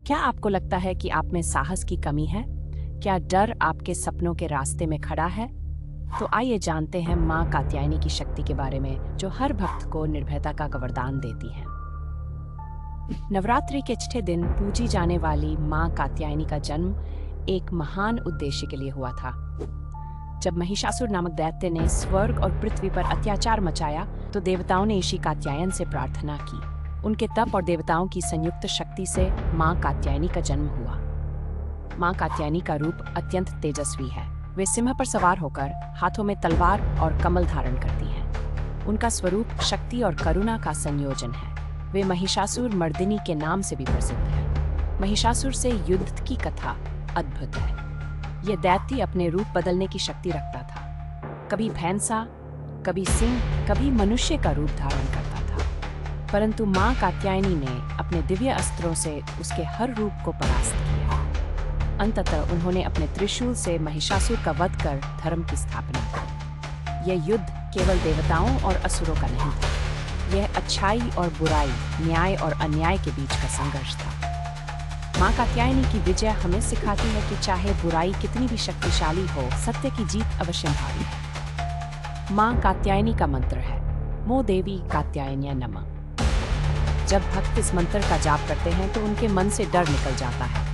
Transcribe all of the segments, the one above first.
क्या आपको लगता है कि आप में साहस की कमी है? क्या डर आपके सपनों के रास्ते में खड़ा है? तो आइए जानते हैं माँ कात्यायनी की शक्ति के बारे में, जो हर भक्त को निर्भयता का वरदान देती है। नवरात्रि के छठे दिन पूजी जाने वाली माँ कात्यायनी का जन्म एक महान उद्देश्य के लिए हुआ था। जब महिषासुर नामक दैत्य ने स्वर्ग और पृथ्वी पर अत्याचार मचाया, तो देवताओं ने ऋषि कात्यायन से प्रार्थना की। उनके तप और देवताओं की संयुक्त शक्ति से माँ कात्यायनी का जन्म हुआ। माँ कात्यायनी का रूप अत्यंत तेजस्वी है। वे सिंह पर सवार होकर हाथों में तलवार और कमल धारण करती हैं। उनका स्वरूप शक्ति और करुणा का संयोजन है। वे महिषासुर मर्दिनी के नाम से भी प्रसिद्ध है। महिषासुर से युद्ध की कथा अद्भुत है। यह दैत्य अपने रूप बदलने की शक्ति रखता था। कभी भैंसा, कभी सिंह, कभी मनुष्य का रूप धारण करता था। परंतु माँ कात्यायनी ने अपने दिव्य अस्त्रों से उसके हर रूप को परास्त किया। अंततः उन्होंने अपने त्रिशूल से महिषासुर का वध कर धर्म की स्थापना की। यह युद्ध केवल देवताओं और असुरों का नहीं था। यह अच्छाई और बुराई, न्याय और अन्याय के बीच का संघर्ष था। माँ कात्यायनी की विजय हमें सिखाती है कि चाहे बुराई कितनी भी शक्तिशाली हो, सत्य की जीत अवश्य भावी है। माँ कात्यायनी का मंत्र है मो देवी कात्यायन्या नमः। जब भक्त इस मंत्र का जाप करते हैं तो उनके मन से डर निकल जाता है।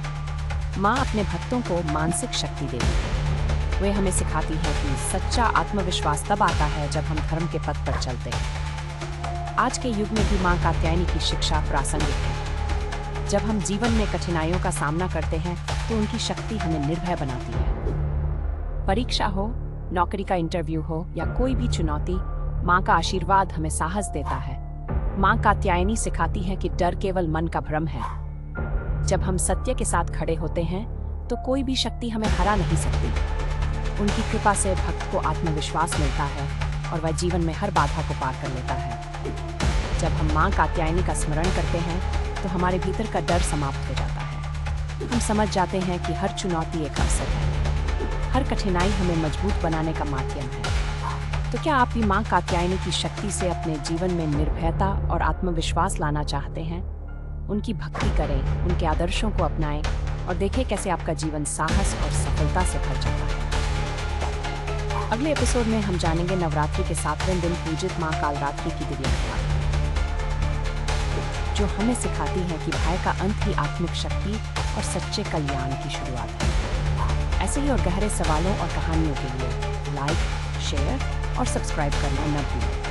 माँ अपने भक्तों को मानसिक शक्ति देती है। वे हमें सिखाती है कि सच्चा आत्मविश्वास तब आता है जब हम धर्म के पथ पर चलते हैं। आज के युग में भी माँ कात्यायनी की शिक्षा प्रासंगिक है। जब हम जीवन में कठिनाइयों का सामना करते हैं तो उनकी शक्ति हमें निर्भय बनाती है। परीक्षा हो, नौकरी का इंटरव्यू हो या कोई भी चुनौती, माँ का आशीर्वाद हमें साहस देता है। माँ कात्यायनी सिखाती है कि डर केवल मन का भ्रम है। जब हम सत्य के साथ खड़े होते हैं तो कोई भी शक्ति हमें हरा नहीं सकती। उनकी कृपा से भक्त को आत्मविश्वास मिलता है और वह जीवन में हर बाधा को पार कर लेता है। जब हम माँ कात्यायनी का स्मरण करते हैं तो हमारे भीतर का डर समाप्त हो जाता है। हम समझ जाते हैं कि हर चुनौती एक अवसर है। हर कठिनाई हमें मजबूत बनाने का माध्यम है। तो क्या आप भी माँ कात्यायनी की शक्ति से अपने जीवन में निर्भयता और आत्मविश्वास लाना चाहते हैं? उनकी भक्ति करें, उनके आदर्शों को अपनाएं और देखें कैसे आपका जीवन साहस और सफलता से भर जाता है। अगले एपिसोड में हम जानेंगे नवरात्रि के 7वें दिन पूजित माँ कालरात्रि की दिव्य कथा, जो हमें सिखाती है कि भय का अंत ही आत्मिक शक्ति और सच्चे कल्याण की शुरुआत है। ऐसे ही और गहरे सवालों और कहानियों के लिए लाइक, शेयर और सब्सक्राइब करना न भूलें।